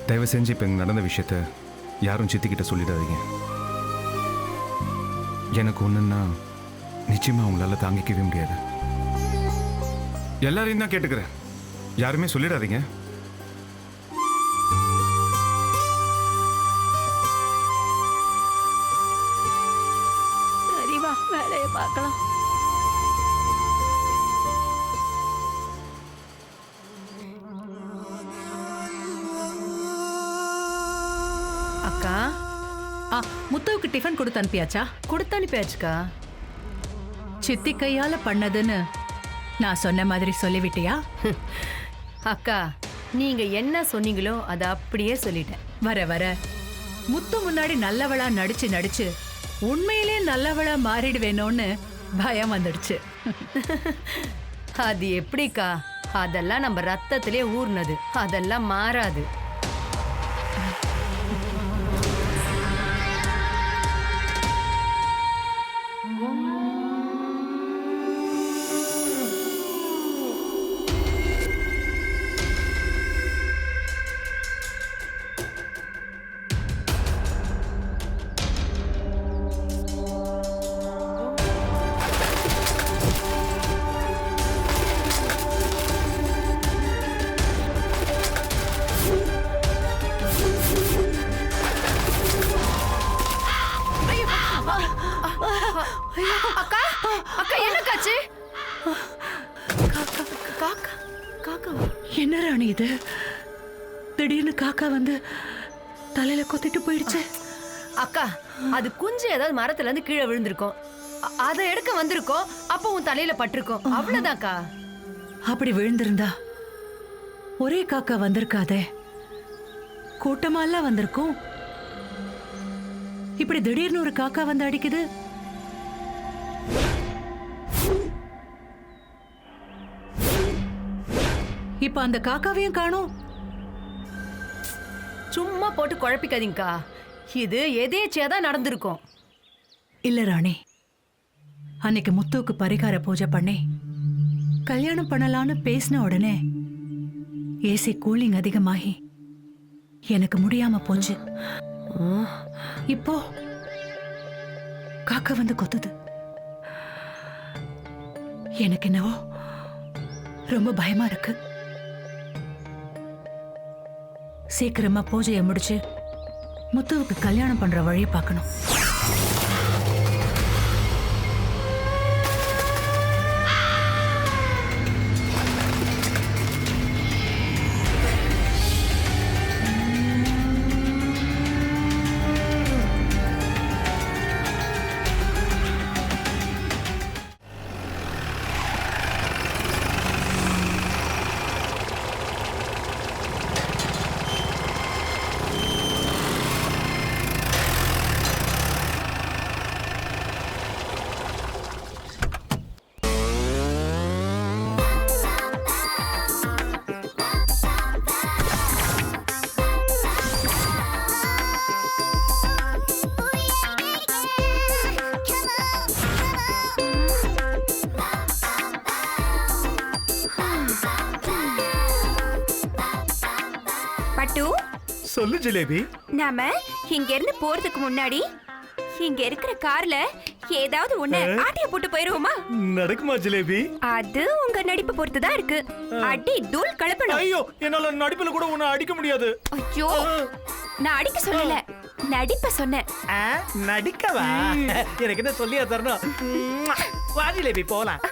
தயவு செஞ்சு இப்போ இங்கே நடந்த விஷயத்த யாரும் சித்திக்கிட்ட சொல்லிடாதீங்க. எனக்கு ஒன்றுன்னா நிச்சயமாக அவங்களால தாங்கிக்கவே முடியாது. எல்லாரையும் தான் கேட்டுக்கிறேன், யாருமே சொல்லிடாதீங்க. சரி வா, வேலையை பார்க்கலாம். அக்கா, முத்துவுக்கு டிஃபன் கொடுத்து அனுப்பியாச்சா? கொடுத்து அனுப்பியாச்சுக்கா. சித்தி கையால பண்ணதுன்னு நான் சொன்ன மாதிரி சொல்லிவிட்டியா? அக்கா, நீங்க என்ன சொன்னீங்களோ அதை அப்படியே சொல்லிட்டேன். வர வர முத்து முன்னாடி நல்லவளா நடிச்சு நடிச்சு உண்மையிலே நல்லவளா மாறிடுவேனோன்னு பயம் வந்துடுச்சு. அது எப்படிக்கா? அதெல்லாம் நம்ம ரத்தத்திலே ஊர்னது, அதெல்லாம் மாறாது. அக்கா, அக்கா என்னக்காச்சு? காக்கா, காக்கா. என்ன ராணி இது? திடீர்னு காக்கா வந்து தலையில கொத்திட்டு போயிடுச்சு. அக்கா, அது குஞ்சு ஏதாவது மரத்துல இருந்து கீழே விழுந்திருக்கும், அதை எடுக்க வந்திருக்கோம். அப்போ உன் தலையில பட்டிருக்கோம், அவ்வளவுதான்க்கா. அப்படி விழுந்திருந்தா ஒரே காக்கா வந்திருக்காதே, கூட்டமாலாம் வந்திருக்கும். இப்படி திடீர்னு ஒரு காக்கா வந்து அடிக்குது. இப்ப அந்த காக்காவையும் காணோம். சும்மா போட்டு குழப்பிக்காதீங்கக்கா, இது எதேச்சியா தான் நடந்திருக்கும். இல்ல ராணி, அன்னைக்கு முத்துவுக்கு பரிகார பூஜை பண்ணி கல்யாணம் பண்ணலான்னு பேசின உடனே ஏசி கூலிங் அதிகமாகி எனக்கு முடியாம போச்சு. இப்போ காக்கா வந்து கொத்துது. எனக்கு என்னவோ ரொம்ப பயமா இருக்கு. சீக்கிரமா பூஜையை முடிச்சு முத்துவுக்கு கல்யாணம் பண்ற வழியை பார்க்கணும். சொல்லு ஜிலேபி. நாம இங்க இருந்து போறதுக்கு முன்னாடி இங்க இருக்கிற கார்ல ஏதாவது ஒண்ணு ஆட்டிய போட்டு போயிருவோமா? நடக்குமா ஜிலேபி? அது உங்க நடிப்பு பொறுத்து தான் இருக்கு. அடி தூள் கலப்பணும். ஐயோ, என்னால நடிப்புல கூட உன்னை அடிக்க முடியாது. ஐயோ, நான் அடிக்க சொல்லல, நடிப்ப சொன்னேன். நடிக்கவா? எனக்கு என்ன சொல்லியா தரணும்? வா ஜிலேபி போலாம்.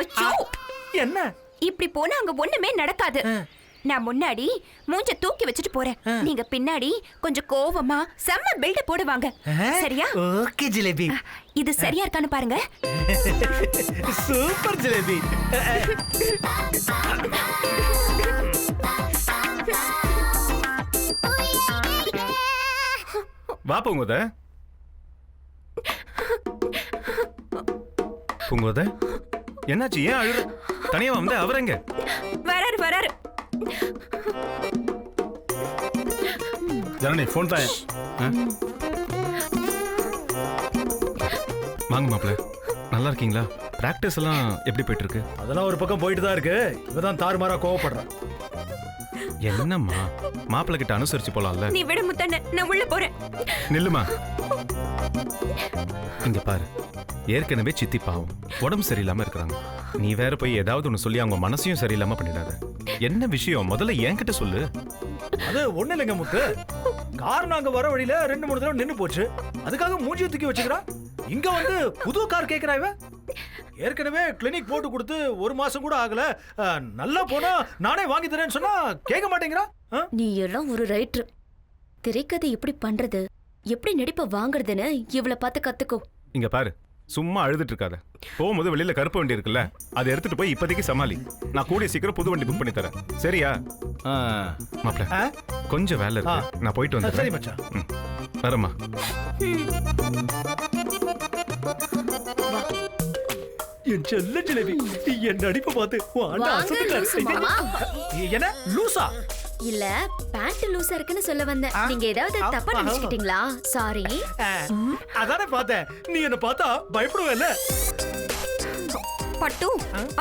ஐயோ, என்ன இப்படி போனா அங்க ஒண்ணுமே நடக்காது. நான் முன்னாடி மூஞ்ச தூக்கி வச்சுட்டு போறேன், நீங்க பின்னாடி கொஞ்சம் கோவமா செம்ம பில்டப் போடுவாங்க. சரியா? ஓகே ஜிலேபி. இது சரியா இருக்கான்னு பாருங்க. சூப்பர் ஜிலேபி. வா பூங்கோத. பூங்கோத, என்னாச்சு? ஏன் அழுற? தனியா வந்த அவரங்க? வராரு வராரு. ஜனனி ஃபோன் தான். வாங்க மாப்ள, நல்லா இருக்கீங்களா? பிராக்டிஸ் எல்லாம் எப்படி போயிட்டு இருக்கு? அதெல்லாம் ஒரு பக்கம் போயிட்டு தான் இருக்கு. இவதான் தாறுமாறா கோவப்படுறான். என்னம்மா மாப்பிள்ளை கிட்ட அனுசரிச்சு போலாம்ல. நீ விட முத்தண்ண, நான் உள்ள போறேன். நில்லுமா. இங்க பாரு, ஏற்கனவே சித்தி பாவம் உடம்பு சரியில்லாம இருக்கிறாங்க. நீ வேற போய் ஏதாவது ஒண்ணு சொல்லி அவங்க மனசையும் சரியில்லாம பண்ணிடாத. என்ன விஷயம் முதல்ல என்கிட்ட சொல்லு. அது ஒண்ணு இல்லைங்க முத்து, கார் நாங்க வர வழியில 2-3 தடவை நின்னு போச்சு. அதுக்காக மூஞ்சியை தூக்கி வச்சுக்கிறா. இங்க வந்து புது கார் கேக்குறா இவ. ஏற்கனவே கிளினிக் போட்டு கொடுத்து 1 மாசம் கூட ஆகல. நல்லா போனா நானே வாங்கி தரேன்னு சொன்னா கேட்க மாட்டேங்கிறா. நீ எல்லாம் ஒரு ரைட்டர். திரைக்கதை எப்படி பண்றது, எப்படி நடிப்ப வாங்குறதுன்னு இவளை பார்த்து கத்துக்கோ. இங்க பாரு, சும்மா அழுதுட்டு இருக்காத. போகும்போது வெளியில கருப்பு வண்டி இருக்குல்ல, அதை எடுத்துட்டு போய் இப்போதைக்கு சமாளி. நான் கூடிய சீக்கிரம் புது வண்டி புக் பண்ணி தரேன். சரியா? மாப்பிள்ள கொஞ்சம் வேலை இருக்கு, நான் போயிட்டு வந்தேன். சரி மச்சான். வரமா. என் செல்ல ஜிலேபி, என் நடிப்பை பார்த்து என்ன லூசா? இல்ல பேண்ட் லூசா இருக்குன்னு சொல்ல வந்தேன். நீங்க ஏதாவது தப்பா நினைச்சுக்கிட்டீங்களா? சாரி. அதானே பார்த்தேன். நீ என்ன பார்த்தா பயப்படுவேல? பட்டு,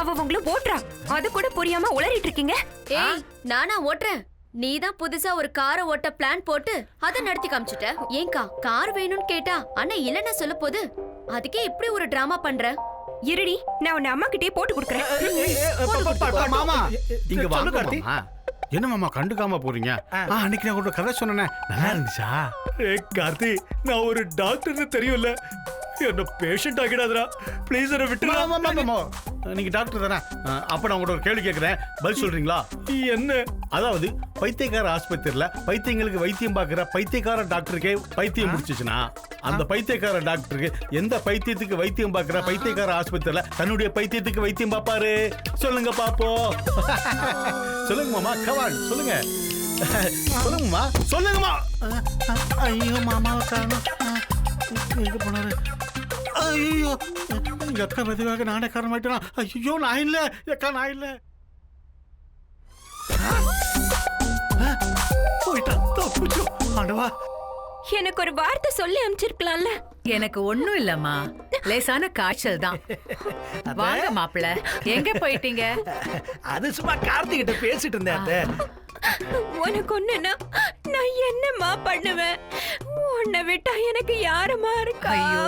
அவ உங்களை ஓட்டுறா. அது கூட புரியாம உளறிட்டு இருக்கீங்க. ஏய், நானா ஓட்டுறேன்? நீதான் புதுசா ஒரு காரை ஓட்ட பிளான் போட்டு அதை நடத்தி காமிச்சிட்ட. ஏங்கா கார் வேணும்னு கேட்டா அண்ணா இல்லன்னா சொல்ல போது, அதுக்கே இப்படி ஒரு டிராமா பண்ற? இருடி, நான் உன்னை அம்மா கிட்டே போட்டு கொடுக்குறேன். மாமா இங்க சொல்லு வாங்க கார்த்தி. மாமா. என்ன மாமா கண்டுக்காம போறீங்க? அன்னைக்கு நான் ஒரு கதை சொன்னேனே, நல்லா இருந்துச்சா? கார்த்தி, நான் ஒரு டாக்டர்னு தெரியும்ல, என்ன பேஷண்ட் ஆகிடாதடா ப்ளீஸ். என்ன விட்டுடா. மாமா, நீங்க டாக்டர் தானே? அப்ப நான் உங்கள்ட்ட ஒரு கேள்வி கேட்கிறேன், பதில் சொல்றீங்களா? என்ன? அதாவது பைத்தியக்கார ஆஸ்பத்திரியில பைத்தியங்களுக்கு வைத்தியம் பார்க்கிற பைத்தியக்கார டாக்டருக்கே பைத்தியம் முடிச்சிச்சுன்னா, அந்த பைத்தியக்கார டாக்டருக்கு எந்த பைத்தியத்துக்கு வைத்தியம் பார்க்கிற பைத்தியக்கார ஆஸ்பத்திரியில தன்னுடைய பைத்தியத்துக்கு வைத்தியம் பார்ப்பாரு? சொல்லுங்க பாப்போம். சொல்லுங்க மாமா, கவான் சொல்லுங்க. சொல்லுங்கம்மா, சொல்லுங்கம்மா. ஐயோ மாமாவை காரணம் எங்க போனாரு? ஐயோ, எங்க அக்கா மெதுவாக நானே காரணமாயிட்டேன். ஐயோ நான் இல்ல அக்கா, நான் இல்ல. போயிட்டா தப்புச்சோ. ஆண்டவா, எனக்கு ஒரு வார்த்தை சொல்லி அனுப்பிச்சிருக்கலாம்ல. எனக்கு ஒண்ணும் இல்லம்மா, லேசான காய்ச்சல் தான். வாங்க மாப்பிள்ள, எங்க போயிட்டீங்க? அது சும்மா கார்த்தி கிட்ட பேசிட்டு இருந்தேன் அத்தை. உனக்கு ஒண்ணுன்னா நான் என்னம்மா பண்ணுவேன்? உன்னை விட்டா எனக்கு யாருமா இருக்கா? ஐயோ,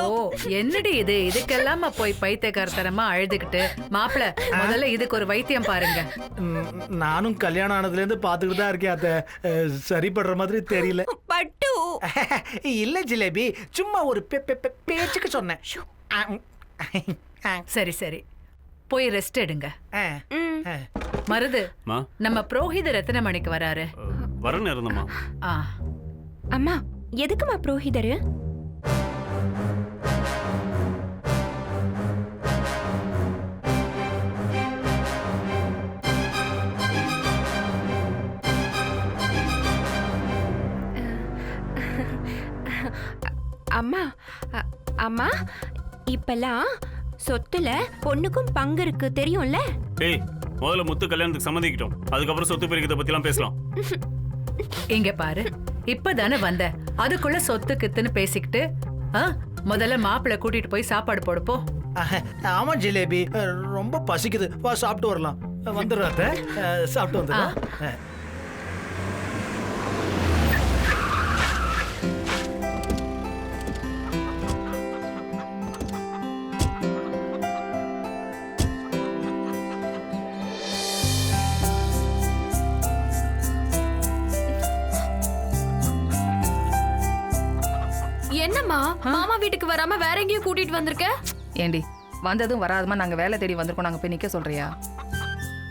என்னடி இது? இதுக்கெல்லாமா போய் பைத்தியக்காரத்தனமா அழுதுகிட்டு? மாப்பிள்ள, முதல்ல இதுக்கு ஒரு வைத்தியம் பாருங்க. நானும் கல்யாணம் ஆனதுல இருந்து பாத்துக்கிட்டு தான் இருக்கேன் அத்தை. சரிப்படுற மாதிரி தெரியல. பட்டு, இல்ல ஜிலேபி, சும்மா ஒரு பேச்சுக்கு சொன்னேன். சரி சரி, போய் ரெஸ்ட் எடுங்க. மருது, மா நம்ம புரோஹித ரத்னமணிக்கு வராரு. வரணும் இருந்தம்மா. ஆ, அம்மா எதுக்குமா புரோஹிதரு? அம்மா அம்மா, இப்பெல்லாம் சொத்துல பொண்ணுக்கும் பங்கு இருக்கு தெரியும்ல? ஏய், முதல்ல முத்து கல்யாணத்துக்கு சம்மதிக்கிட்டோம், அதுக்கப்புறம் சொத்து பிரிக்கிறத பத்திலாம் பேசலாம். இங்க பாரு, இப்பதானே வந்த, அதுக்குள்ள சொத்து கித்துன்னு பேசிக்கிட்டு முதல்ல மாப்பிள்ளை கூட்டிட்டு போய் சாப்பாடு போடுப்போ. ஆமா ஜிலேபி, ரொம்ப பசிக்குது, வா சாப்பிட்டு வரலாம். வந்துடுறேன் அத்தை, சாப்பிட்டு வந்துடுறேன். என்னம்மா மாமா வீட்டுக்கு வராம வேற எங்கேயும் கூட்டிட்டு வந்திருக்க? ஏண்டி, வந்ததும் வராதமா நாங்க வேலை தேடி வந்திருக்கோம், நாங்க போய் நிக்க சொல்றியா?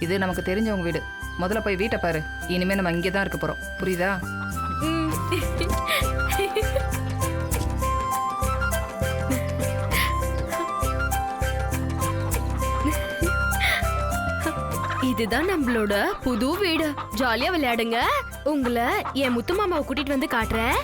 இது நமக்கு தெரிஞ்சவங்க வீடு, முதல்ல போய் வீட்டை பாரு. இனிமே நம்ம இங்கே தான் இருக்க போறோம், புரியுதா? இதுதான் நம்மளோட புது வீடு. ஜாலியா விளையாடுங்க. உங்களை என் முத்து மாமாவை கூட்டிட்டு வந்து காட்டுறேன்.